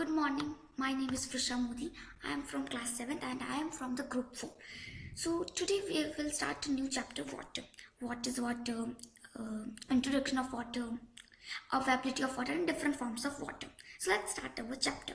Good morning. My name is Frisha Modi. I am from class 7th and I am from the group 4. So today we will start a new chapter, water. What is water? Introduction of water, availability of water and different forms of water. So let's start our chapter.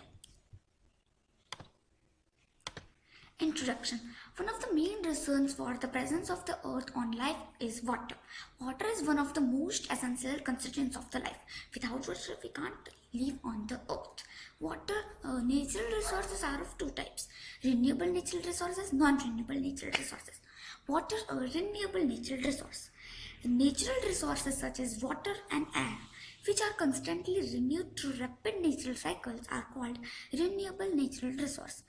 Introduction. One of the main reasons for the presence of the earth on life is water. Water is one of the most essential constituents of the life. Without water, we can't live on the earth. Water, natural resources are of two types: renewable natural resources, non-renewable natural resources. Water, a renewable natural resource. Natural resources such as water and air, which are constantly renewed through rapid natural cycles, are called renewable natural resource.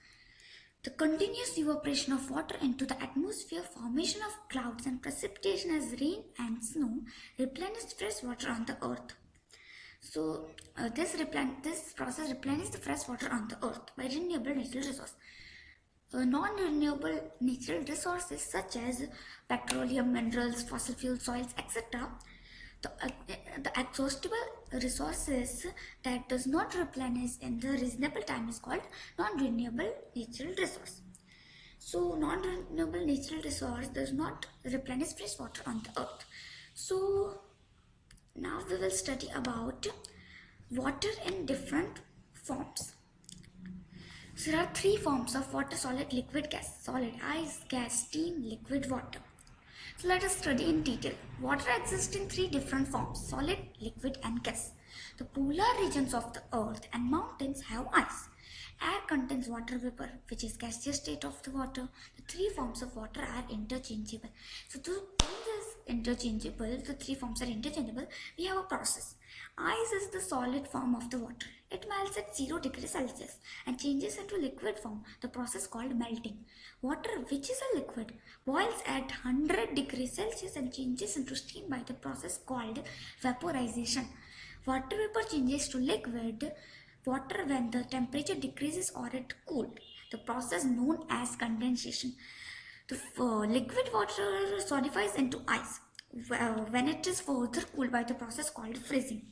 The continuous evaporation of water into the atmosphere, formation of clouds, and precipitation as rain and snow replenish fresh water on the earth. So, this process replenishes the fresh water on the earth by renewable natural resource. Non-renewable natural resources such as petroleum, minerals, fossil fuel, soils, etc. The exhaustible resources that does not replenish in the reasonable time is called non-renewable natural resource. So non-renewable natural resource does not replenish fresh water on the earth. So now we will study about water in different forms. So there are three forms of water: solid, liquid, gas. Solid: ice, gas, steam; liquid, water. So let us study in detail. Water exists in three different forms: solid, liquid and gas. The polar regions of the earth and mountains have ice. Air contains water vapor, which is gaseous state of the water. The three forms of water are interchangeable. So to prove this interchangeable, the three forms are interchangeable, we have a process. Ice is the solid form of the water. It melts at 0 degrees Celsius and changes into liquid form, the process called melting. Water, which is a liquid, boils at 100 degrees Celsius and changes into steam by the process called vaporization. Water vapor changes to liquid water when the temperature decreases or it cools, the process known as condensation. The liquid water solidifies into ice when it is further cooled by the process called freezing.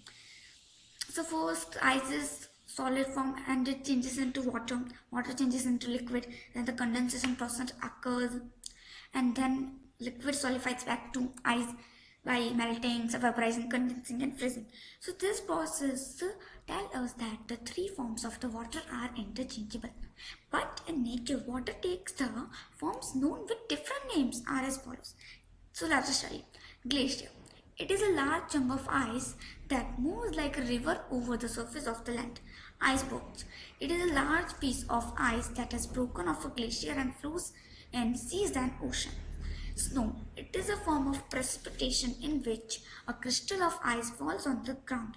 So first ice is solid form and it changes into water, water changes into liquid, then the condensation process occurs, and then liquid solidifies back to ice by melting, vaporizing, condensing and freezing. So this process tells us that the three forms of the water are interchangeable. But in nature, water takes the forms known with different names are as follows. So let us study. Glacier. It is a large chunk of ice that moves like a river over the surface of the land. Icebergs. It is a large piece of ice that has broken off a glacier and flows in seas and oceans. Snow. It is a form of precipitation in which a crystal of ice falls on the ground.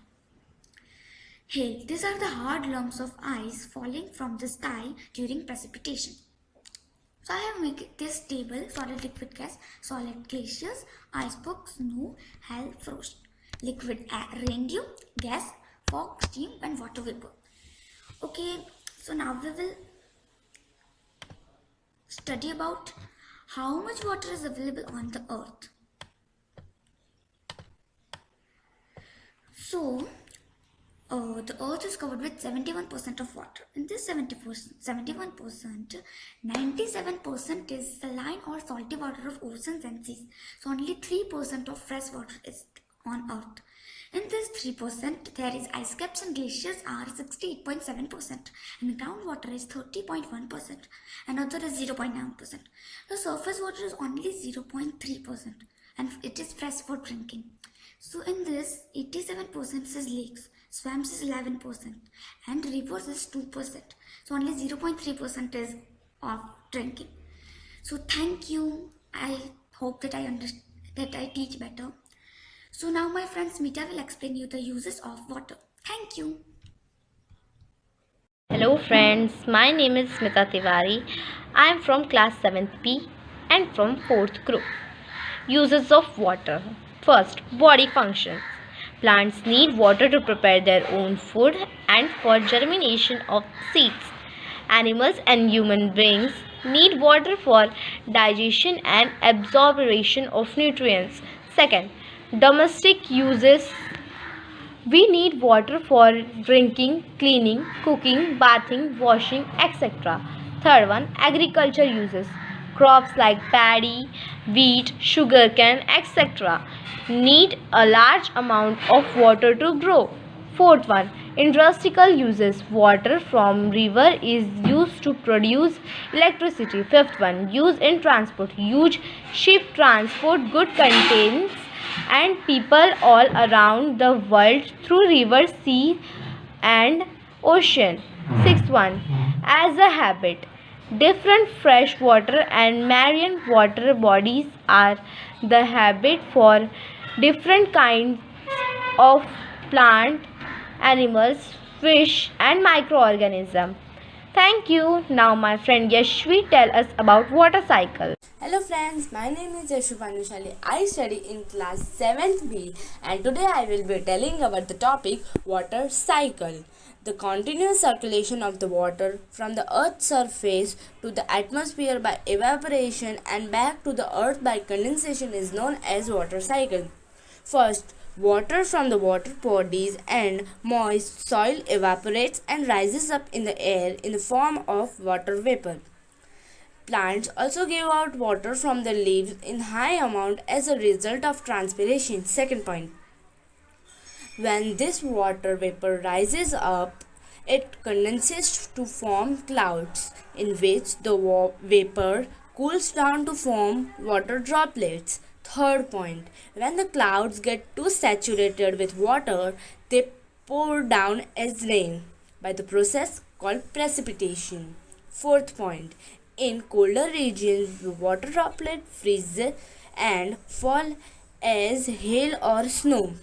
Hail. These are the hard lumps of ice falling from the sky during precipitation. So I have made this table: solid, liquid, gas, solid glaciers, icebergs, snow, hail, frost, liquid air, rain dew, gas, fog, steam and water vapor. Okay, so now we will study about how much water is available on the earth. So the earth is covered with 71% of water. In this 71%, 97% is saline or salty water of oceans and seas. So only 3% of fresh water is on earth. In this 3%, there is ice caps and glaciers are 68.7% and groundwater is 30.1% and other is 0.9%. The surface water is only 0.3% and it is fresh for drinking. So in this, 87% is lakes, swamps is 11% and rivers is 2%. So only 0.3% is of drinking. So thank you. I hope that I teach better. So now my friend Smita will explain you the uses of water. Thank you. Hello friends, my name is Smita Tiwari. I am from class 7th P and from 4th group. Uses of water. First, body functions. Plants need water to prepare their own food and for germination of seeds. Animals and human beings need water for digestion and absorption of nutrients. Second, domestic uses. We need water for drinking, cleaning, cooking, bathing, washing, etc. Third one, agriculture uses. Crops like paddy, wheat, sugarcane, etc. need a large amount of water to grow. Fourth one, industrial uses. Water from river is used to produce electricity. Fifth one, use in transport. Huge ship transport good contains and people all around the world through river, sea and ocean. Sixth one, as a habit. Different freshwater and marine water bodies are the habit for different kinds of plant, animals, fish and microorganisms. Thank you. Now my friend Yashvi tell us about water cycle. Hello friends, my name is Yashu Panushali. I study in class 7th B and today I will be telling about the topic water cycle. The continuous circulation of the water from the earth's surface to the atmosphere by evaporation and back to the earth by condensation is known as water cycle. First, water from the water bodies and moist soil evaporates and rises up in the air in the form of water vapor. Plants also give out water from the leaves in high amount as a result of transpiration. Second point. When this water vapor rises up, it condenses to form clouds in which the vapor cools down to form water droplets. Third point. When the clouds get too saturated with water, they pour down as rain by the process called precipitation. Fourth point. In colder regions, the water droplets freeze and fall as hail or snow.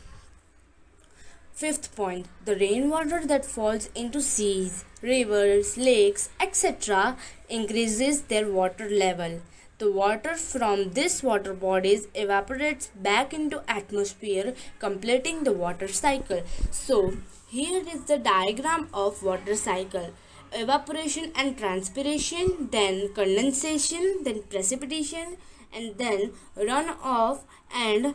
Fifth point, the rainwater that falls into seas, rivers, lakes, etc. increases their water level. The water from these water bodies evaporates back into atmosphere, completing the water cycle. So, here is the diagram of water cycle. Evaporation and transpiration, then condensation, then precipitation, and then runoff and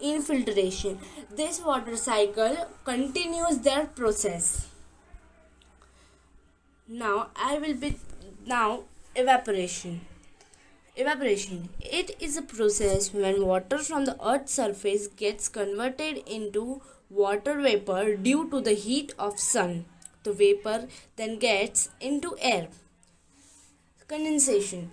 infiltration. This water cycle continues their process. Now evaporation. Evaporation. It is a process when water from the earth's surface gets converted into water vapor due to the heat of sun. The vapor then gets into air. Condensation.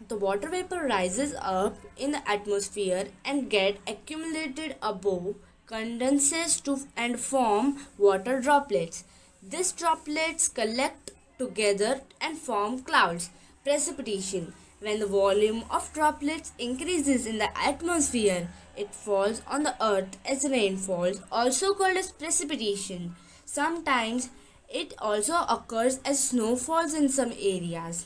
The water vapor rises up in the atmosphere and get accumulated above, condenses to and form water droplets. These droplets collect together and form clouds. Precipitation. When the volume of droplets increases in the atmosphere, it falls on the earth as rainfall, also called as precipitation. Sometimes it also occurs as snowfalls in some areas.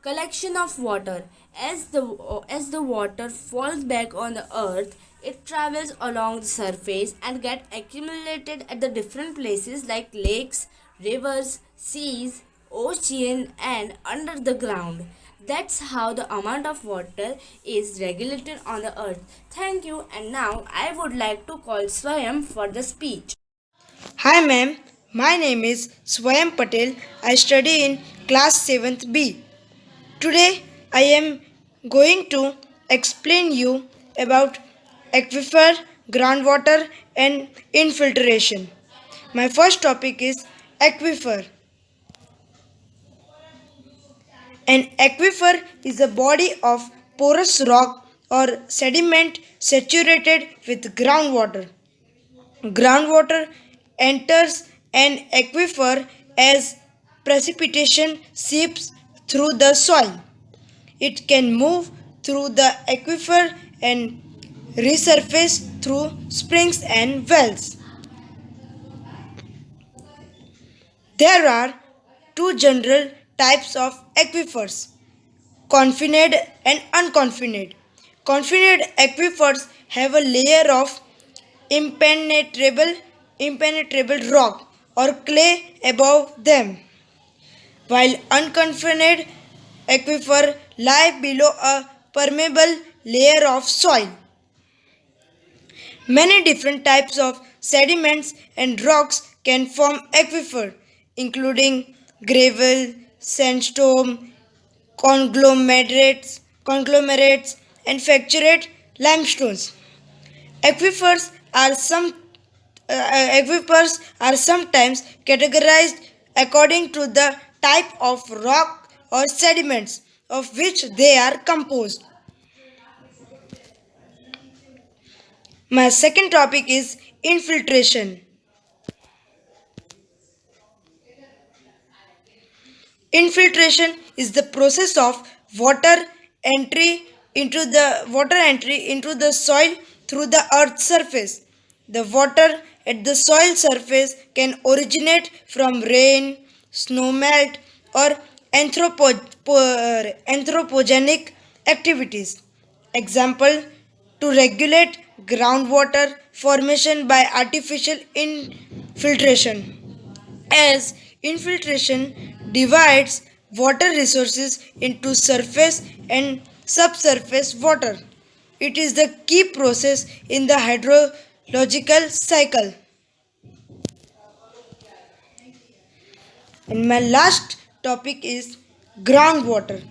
Collection of water. As the water falls back on the earth, it travels along the surface and gets accumulated at the different places like lakes, rivers, seas, ocean and under the ground. That's how the amount of water is regulated on the earth. Thank you, and now I would like to call Swayam for the speech. Hi ma'am, my name is Swayam Patel. I study in class 7th B. Today I am going to explain you about aquifer, groundwater and infiltration. My first topic is aquifer. An aquifer is a body of porous rock or sediment saturated with groundwater. Groundwater enters an aquifer as precipitation seeps through the soil. It can move through the aquifer and resurface through springs and wells. There are two general types of aquifers: confined and unconfined. Confined aquifers have a layer of impenetrable rock or clay above them, while unconfined aquifer lie below a permeable layer of soil. Many different types of sediments, and rocks can form aquifer, including gravel, sandstone, conglomerates, and fractured limestones. Aquifers are some aquifers are sometimes categorized according to the type of rock or sediments of which they are composed. My second topic is infiltration. Infiltration is the process of water entry into the soil through the earth's surface. The water at the soil surface can originate from rain, snowmelt, or anthropogenic activities. Example, to regulate groundwater formation by artificial infiltration, as infiltration divides water resources into surface and subsurface water. It is the key process in the hydrological cycle. And my last topic is groundwater.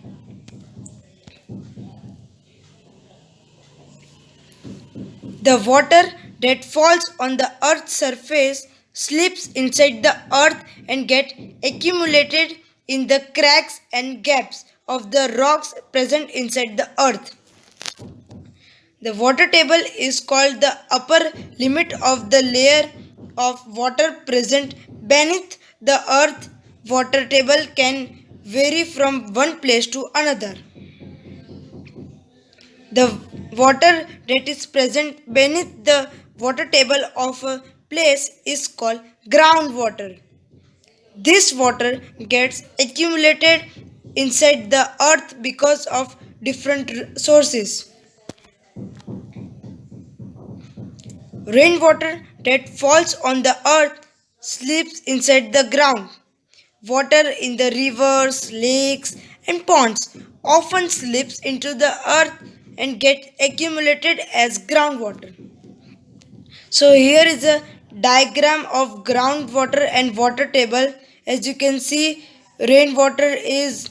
The water that falls on the earth's surface slips inside the earth and get accumulated in the cracks and gaps of the rocks present inside the earth. The water table is called the upper limit of the layer of water present beneath the earth. Water table can vary from one place to another. The water that is present beneath the water table of a place is called groundwater. This water gets accumulated inside the earth because of different sources. Rainwater that falls on the earth slips inside the ground. Water in the rivers, lakes, and ponds often slips into the earth and get accumulated as groundwater. So here is a diagram of groundwater and water table. As you can see, rainwater is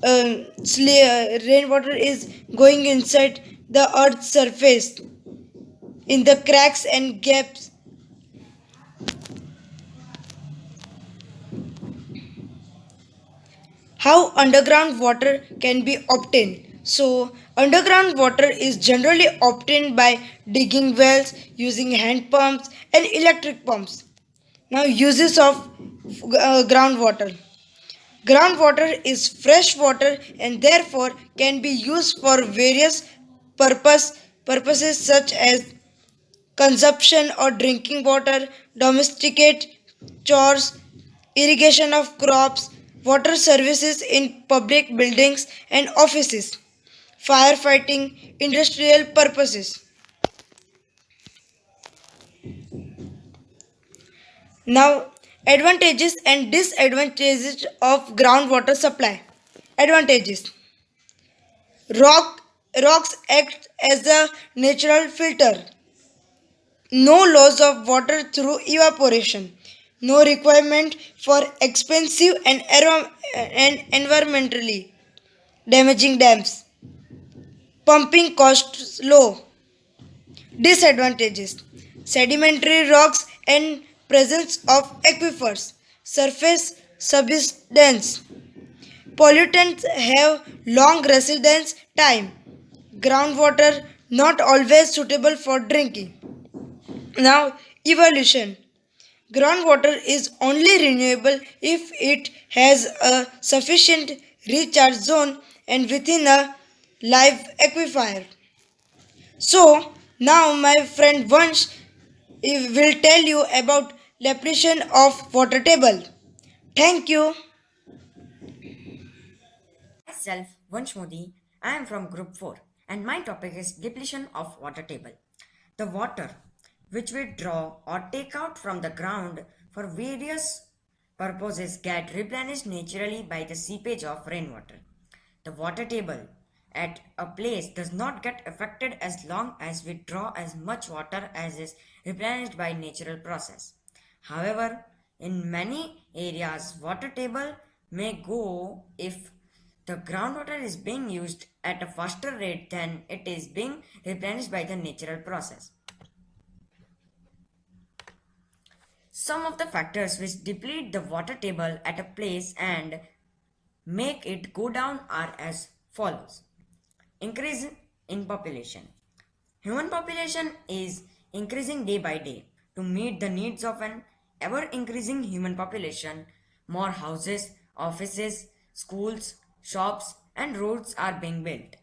rainwater is going inside the earth's surface in the cracks and gaps. How underground water can be obtained? So, underground water is generally obtained by digging wells, using hand pumps, and electric pumps. Now, uses of groundwater. Groundwater is fresh water and therefore can be used for various purposes such as consumption or drinking water, domesticate chores, irrigation of crops, water services in public buildings and offices, firefighting, industrial purposes. Now, advantages and disadvantages of groundwater supply. Advantages: rocks act as a natural filter. No loss of water through evaporation. No requirement for expensive and environmentally damaging dams. Pumping costs low. Disadvantages: sedimentary rocks and presence of aquifers. Surface subsidence. Pollutants have long residence time. Groundwater not always suitable for drinking. Now, evolution. Groundwater is only renewable if it has a sufficient recharge zone and within a live aquifer. So, now my friend Vansh will tell you about depletion of water table. Thank you. Myself, Vansh Modi. I am from Group 4 and my topic is depletion of water table. The water which we draw or take out from the ground for various purposes get replenished naturally by the seepage of rainwater. The water table at a place does not get affected as long as we draw as much water as is replenished by natural process. However, in many areas, water table may go if the groundwater is being used at a faster rate than it is being replenished by the natural process. Some of the factors which deplete the water table at a place and make it go down are as follows. Increase in population. Human population is increasing day by day. To meet the needs of an ever increasing human population, more houses, offices, schools, shops, and roads are being built.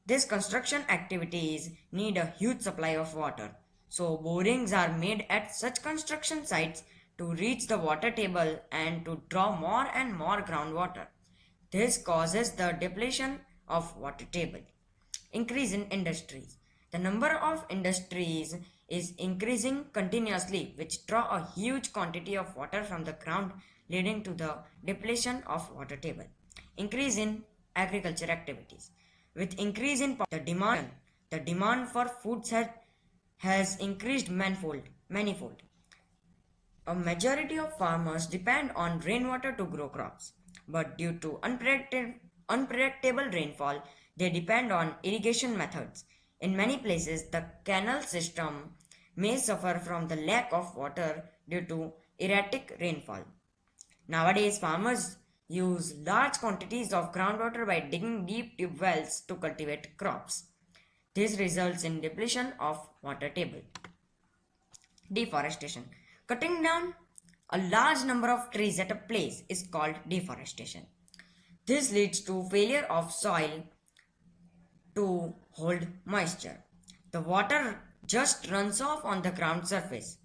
These construction activities need a huge supply of water. So, borings are made at such construction sites to reach the water table and to draw more and more groundwater. This causes the depletion of water table. Increase in industries. The number of industries is increasing continuously, which draw a huge quantity of water from the ground, leading to the depletion of water table. Increase in agriculture activities. With increase in the demand for foods has increased manifold. A majority of farmers depend on rainwater to grow crops, but due to unpredictable rainfall, they depend on irrigation methods. In many places, the canal system may suffer from the lack of water due to erratic rainfall. Nowadays, farmers use large quantities of groundwater by digging deep tube wells to cultivate crops. This results in depletion of water table. Deforestation. Cutting down a large number of trees at a place is called deforestation. This leads to failure of soil to hold moisture. The water just runs off on the ground surface.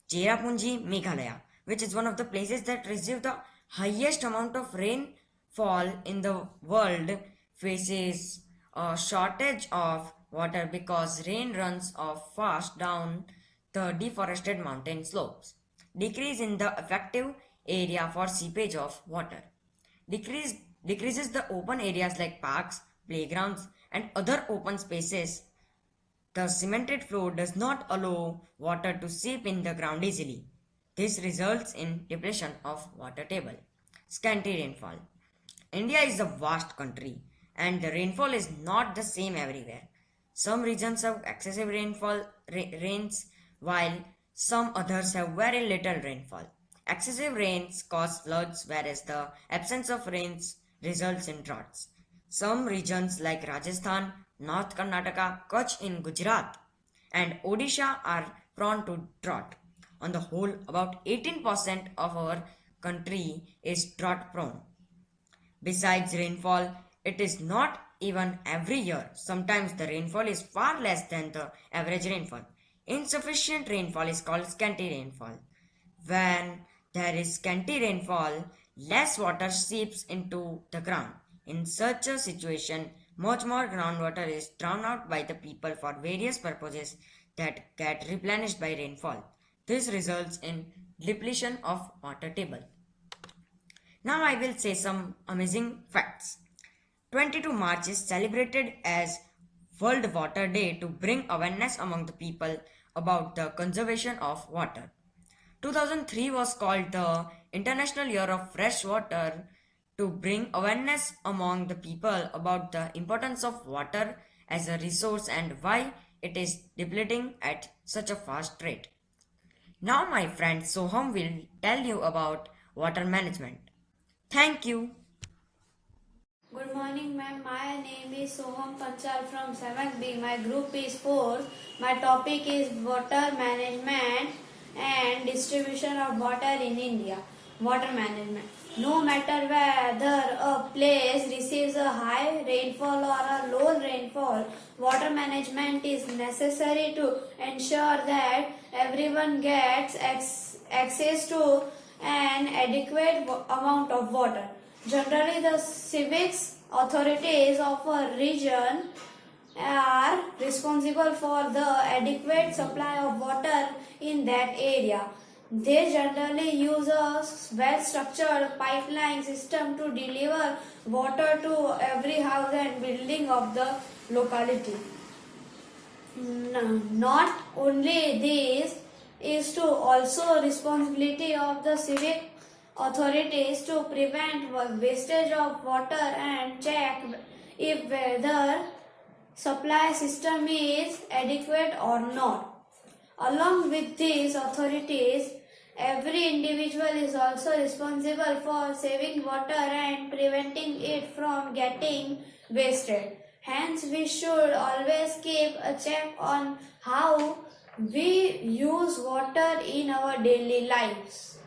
Cherrapunji, Meghalaya, which is one of the places that receive the highest amount of rainfall in the world, faces a shortage of water because rain runs off fast down the deforested mountain slopes. Decrease in the effective area for seepage of water. Decreases the open areas like parks, playgrounds, and other open spaces. The cemented floor does not allow water to seep in the ground easily. This results in depletion of water table. Scanty rainfall. India is a vast country and the rainfall is not the same everywhere. Some regions have excessive rains while some others have very little rainfall. Excessive rains cause floods whereas the absence of rains results in droughts. Some regions like Rajasthan, North Karnataka, Kutch in Gujarat and Odisha are prone to drought. On the whole, about 18% of our country is drought prone. Besides rainfall, it is not even every year. Sometimes the rainfall is far less than the average rainfall. Insufficient rainfall is called scanty rainfall. When there is scanty rainfall, less water seeps into the ground. In such a situation, much more groundwater is drawn out by the people for various purposes that get replenished by rainfall. This results in depletion of water table. Now I will say some amazing facts. 22 March is celebrated as World Water Day to bring awareness among the people about the conservation of water. 2003 was called the International Year of Fresh Water to bring awareness among the people about the importance of water as a resource and why it is depleting at such a fast rate. Now my friend Soham will tell you about water management. Thank you. Good morning, ma'am. My name is Soham Panchal from 7th B. My group is 4. My topic is water management and distribution of water in India. Water management. No matter whether a place receives a high rainfall or a low rainfall, water management is necessary to ensure that everyone gets access to an adequate amount of water. Generally, the civics authorities of a region are responsible for the adequate supply of water in that area. They generally use a well-structured pipeline system to deliver water to every house and building of the locality. Not only this is to also responsibility of the civic authorities to prevent wastage of water and check if whether supply system is adequate or not. Along with these authorities, every individual is also responsible for saving water and preventing it from getting wasted. Hence, we should always keep a check on how we use water in our daily lives.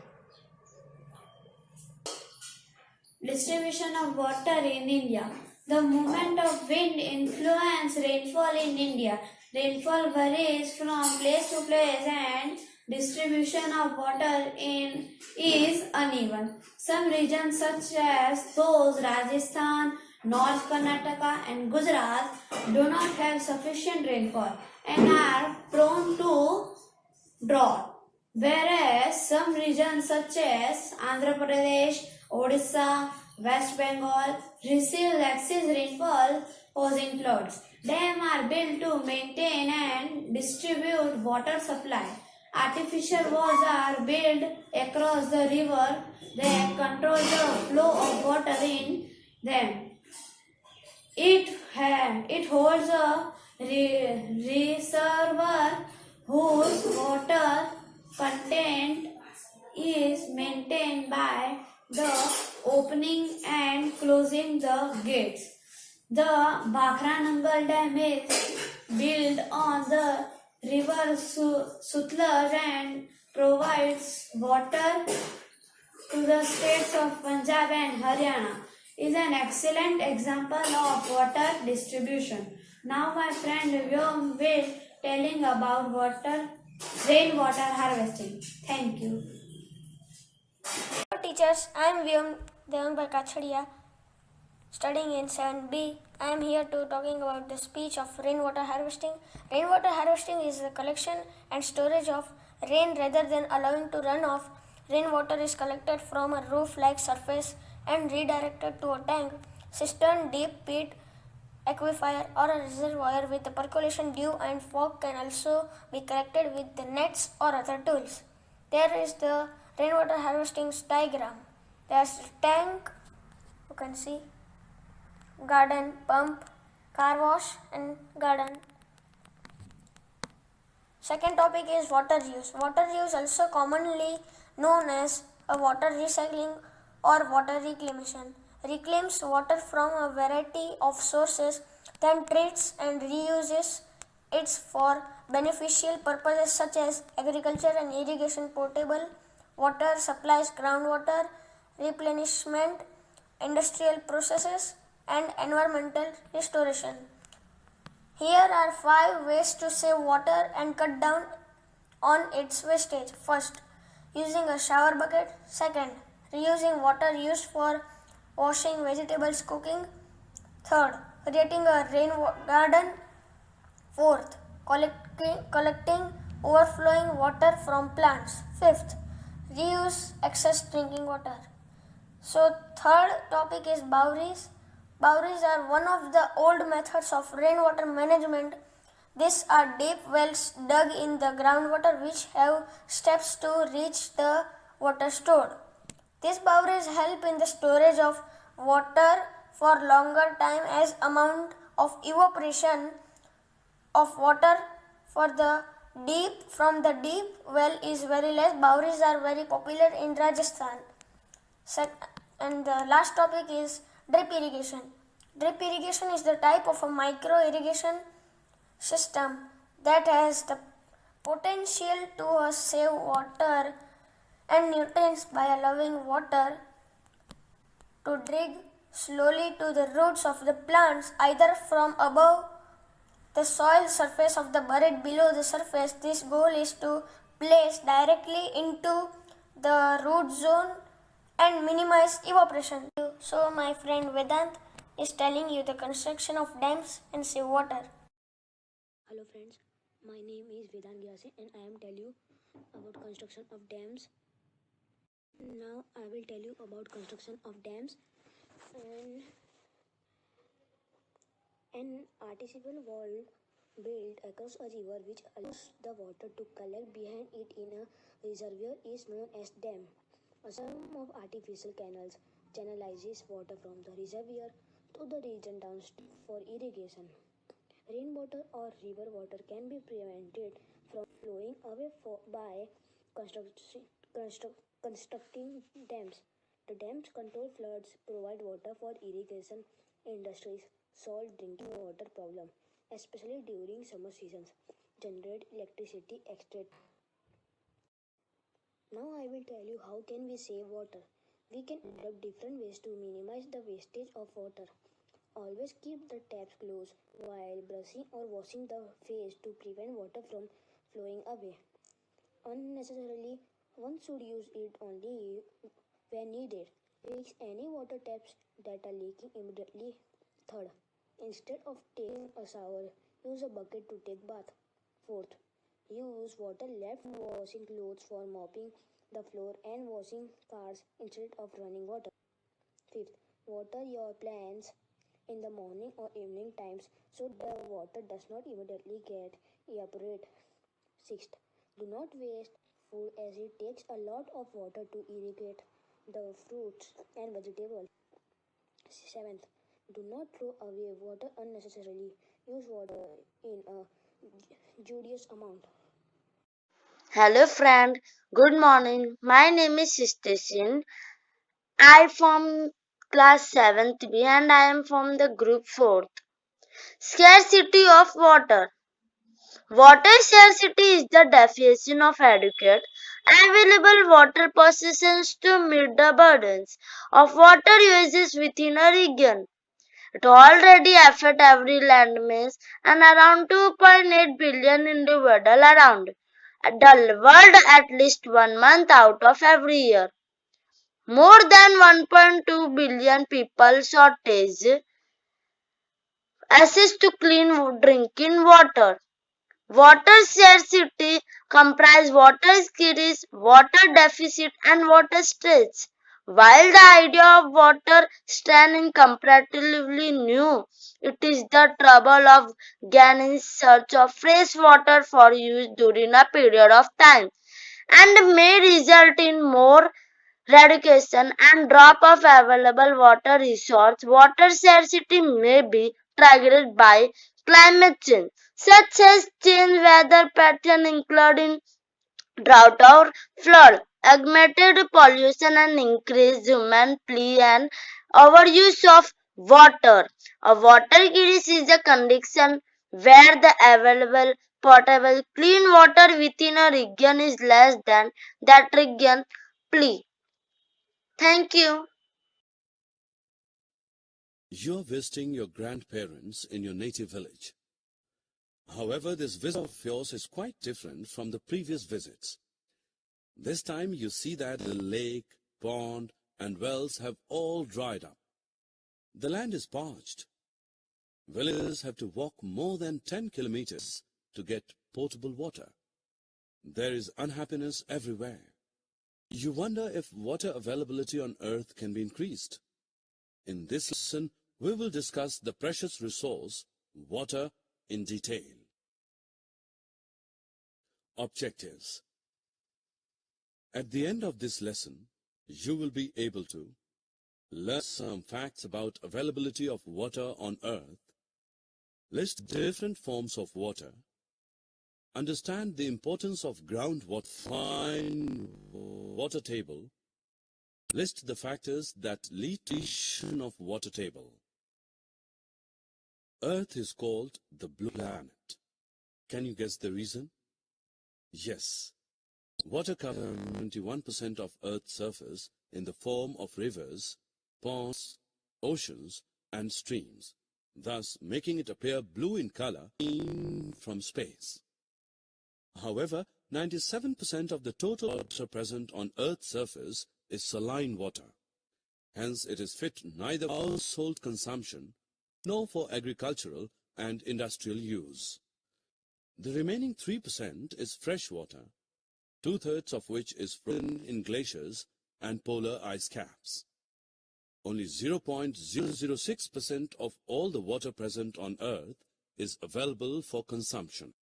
Distribution of water in India. The movement of wind influence rainfall in India. Rainfall varies from place to place and distribution of water is uneven. Some regions such as those Rajasthan, North Karnataka and Gujarat do not have sufficient rainfall and are prone to drought, whereas some regions such as Andhra Pradesh, Odisha, West Bengal receive excess rainfall causing floods. Dams are built to maintain and distribute water supply. Artificial walls are built across the river that control the flow of water in them. It holds a reservoir whose water content is maintained by the opening and closing the gates. The Bhakra Nangal Dam is built on the river Sutlej and provides water to the states of Punjab and Haryana. Is an excellent example of water distribution. Now my friend Vyom will telling about rainwater harvesting. Thank you. Hello teachers, I am Vyom Devangbar Kachadia, studying in 7B. I am here to talking about the speech of rainwater harvesting. Rainwater harvesting is the collection and storage of rain rather than allowing to run off. Rainwater is collected from a roof-like surface and redirected to a tank, cistern, deep pit, aquifer or a reservoir with a percolation dew and fog can also be collected with the nets or other tools. There is the rainwater harvesting diagram. There's a tank, you can see, garden, pump, car wash and garden. Second topic is water use. Water use, also commonly known as a water recycling or water reclamation, reclaims water from a variety of sources, then treats and reuses it for beneficial purposes such as agriculture and irrigation, potable water supplies, groundwater replenishment, industrial processes, and environmental restoration. Here are 5 ways to save water and cut down on its wastage. First, using a shower bucket. Second, reusing water used for washing, vegetables, cooking. Third, creating a rain garden. Fourth, collecting overflowing water from plants. Fifth, reuse excess drinking water. So third topic is Bowries. Bowries are one of the old methods of rainwater management. These are deep wells dug in the groundwater which have steps to reach the water stored. These Bowries help in the storage of water for longer time as amount of evaporation of water from the deep well is very less. Bowries are very popular in Rajasthan. And the last topic is drip irrigation. Drip irrigation is the type of a micro irrigation system that has the potential to save water and nutrients by allowing water to drip slowly to the roots of the plants either from above the soil surface of the buried below the surface. This goal is to place directly into the root zone and minimize evaporation. So my friend Vedant is telling you the construction of dams and save water. Hello friends, My name is Vedant Gyasi and I am tell you about construction of dams. Now I will tell you about construction of dams. And an artificial wall built across a river which allows the water to collect behind it in a reservoir is known as dam. A system of artificial canals channelizes water from the reservoir to the region downstream for irrigation. Rainwater or river water can be prevented from flowing away by constructing dams. The dams control floods, provide water for irrigation, industries, solve drinking water problem, especially during summer seasons, generate electricity, etc. Now I will tell you how can we save water. We can adopt different ways to minimize the wastage of water. Always keep the taps closed while brushing or washing the face to prevent water from flowing away. Unnecessarily, one should use it only when needed. Fix any water taps that are leaking immediately. Third, instead of taking a shower, use a bucket to take bath. Fourth, use water left washing clothes for mopping the floor and washing cars instead of running water. Fifth, water your plants in the morning or evening times so the water does not immediately get evaporate. Sixth, do not waste food as it takes a lot of water to irrigate the fruits and vegetables. Seventh, do not throw away water unnecessarily. Use water in a judicious amount. Hello friend, good morning. My name is Sistesin. I from class 7th B and I am from the group 4th. Scarcity of water. Water scarcity is the definition of adequate available water possessions to meet the burdens of water uses within a region. It already affects every landmass and around 2.8 billion individuals around the world at least 1 month out of every year. More than 1.2 billion people shortage access to clean drinking water. Water scarcity comprises water scarcity, water deficit and water stress. While the idea of water stress is comparatively new, it is the trouble of gaining search of fresh water for use during a period of time and may result in more reduction and drop of available water resource. Water scarcity may be triggered by climate change, such as change weather pattern including drought or flood, augmented pollution and increased human play and overuse of water. A water crisis is a condition where the available potable clean water within a region is less than that region plea. Thank you. You're visiting your grandparents in your native village. However, this visit of yours is quite different from the previous visits. This time you see that the lake, pond, and wells have all dried up. The land is parched. Villagers have to walk more than 10 kilometers to get potable water. There is unhappiness everywhere. You wonder if water availability on earth can be increased. In this lesson, we will discuss the precious resource, water, in detail. Objectives. At the end of this lesson, you will be able to learn some facts about availability of water on earth, list different forms of water, understand the importance of groundwater, find water table, list the factors that lead to depletion of water table. Earth is called the blue planet. Can you guess the reason? Yes. Water covers 21% of Earth's surface in the form of rivers, ponds, oceans, and streams, thus making it appear blue in color from space. However, 97% of the total water present on Earth's surface is saline water. Hence, it is fit neither for household consumption nor for agricultural and industrial use. The remaining 3% is fresh water, 2/3 of which is frozen in glaciers and polar ice caps. Only 0.006% of all the water present on Earth is available for consumption.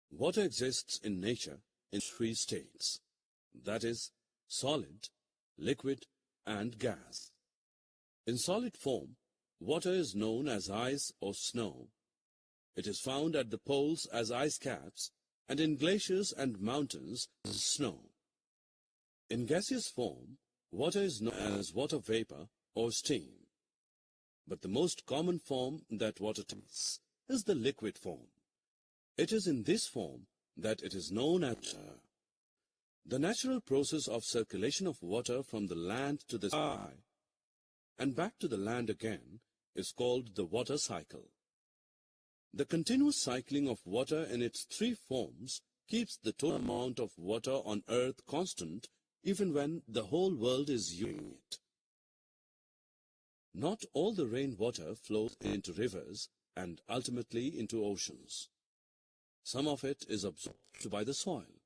Water exists in nature in 3 states, that is, solid, liquid, and gas. In solid form, water is known as ice or snow. It is found at the poles as ice caps and in glaciers and mountains as snow. In gaseous form, water is known as water vapor or steam. But the most common form that water takes is the liquid form. It is in this form that it is known as water. The natural process of circulation of water from the land to the sky and back to the land again is called the water cycle. The continuous cycling of water in its 3 forms keeps the total amount of water on Earth constant even when the whole world is using it. Not all the rainwater flows into rivers and ultimately into oceans. Some of it is absorbed by the soil.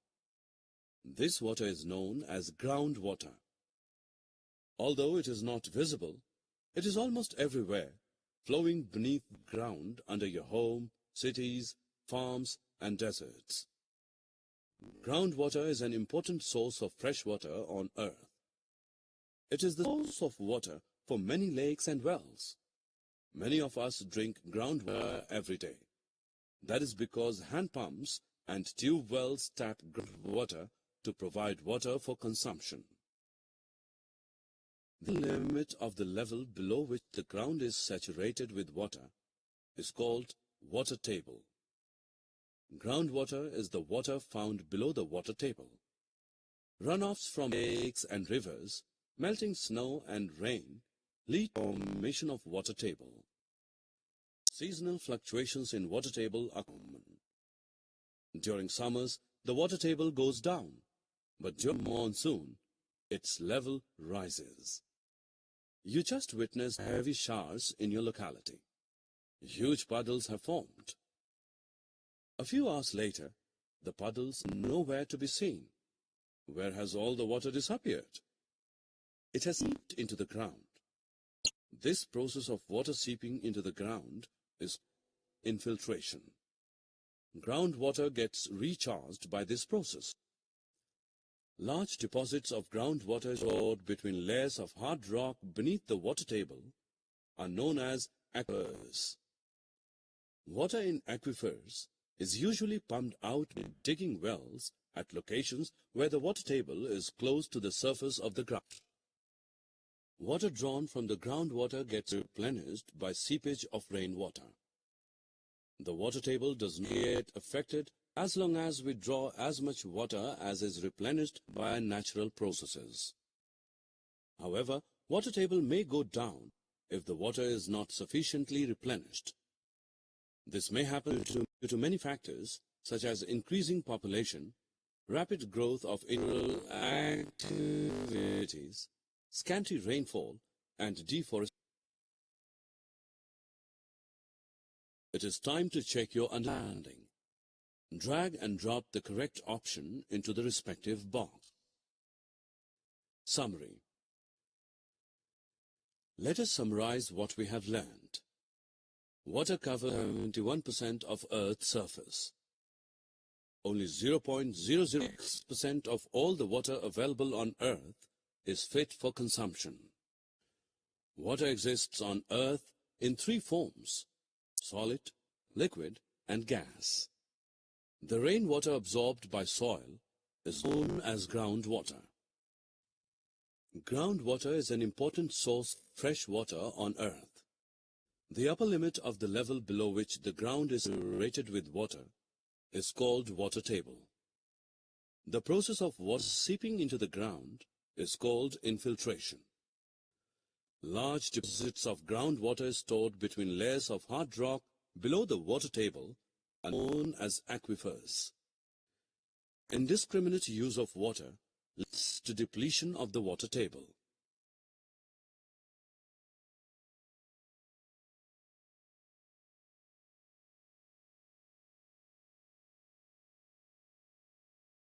This water is known as groundwater. Although it is not visible, it is almost everywhere, flowing beneath the ground under your home, cities, farms, and deserts. Groundwater is an important source of fresh water on Earth. It is the source of water for many lakes and wells. Many of us drink groundwater every day. That is because hand pumps and tube wells tap groundwater to provide water for consumption. The limit of the level below which the ground is saturated with water is called water table. Groundwater is the water found below the water table. Runoffs from lakes and rivers, melting snow and rain lead to the formation of water table. Seasonal fluctuations in water table are common. During summers, the water table goes down, but during monsoon, its level rises. You just witnessed heavy showers in your locality. Huge puddles have formed. A few hours later, the puddles are nowhere to be seen. Where has all the water disappeared? It has seeped into the ground. This process of water seeping into the ground is infiltration. Groundwater gets recharged by this process. Large deposits of groundwater stored between layers of hard rock beneath the water table are known as aquifers. Water in aquifers is usually pumped out by digging wells at locations where the water table is close to the surface of the ground. Water drawn from the groundwater gets replenished by seepage of rainwater. The water table does not get affected as long as we draw as much water as is replenished by natural processes. However, water table may go down if the water is not sufficiently replenished. This may happen due to many factors such as increasing population, rapid growth of industrial activities, scanty rainfall, and deforestation. It is time to check your understanding. Drag and drop the correct option into the respective box. Summary. Let us summarize what we have learned. Water covers 71% of Earth's surface. Only 0.006% of all the water available on Earth is fit for consumption. Water exists on Earth in 3 forms: solid, liquid, and gas. The rainwater absorbed by soil is known as groundwater. Groundwater is an important source of fresh water on Earth. The upper limit of the level below which the ground is saturated with water is called water table. The process of water seeping into the ground is called infiltration. Large deposits of groundwater stored between layers of hard rock below the water table are known as aquifers. Indiscriminate use of water leads to depletion of the water table.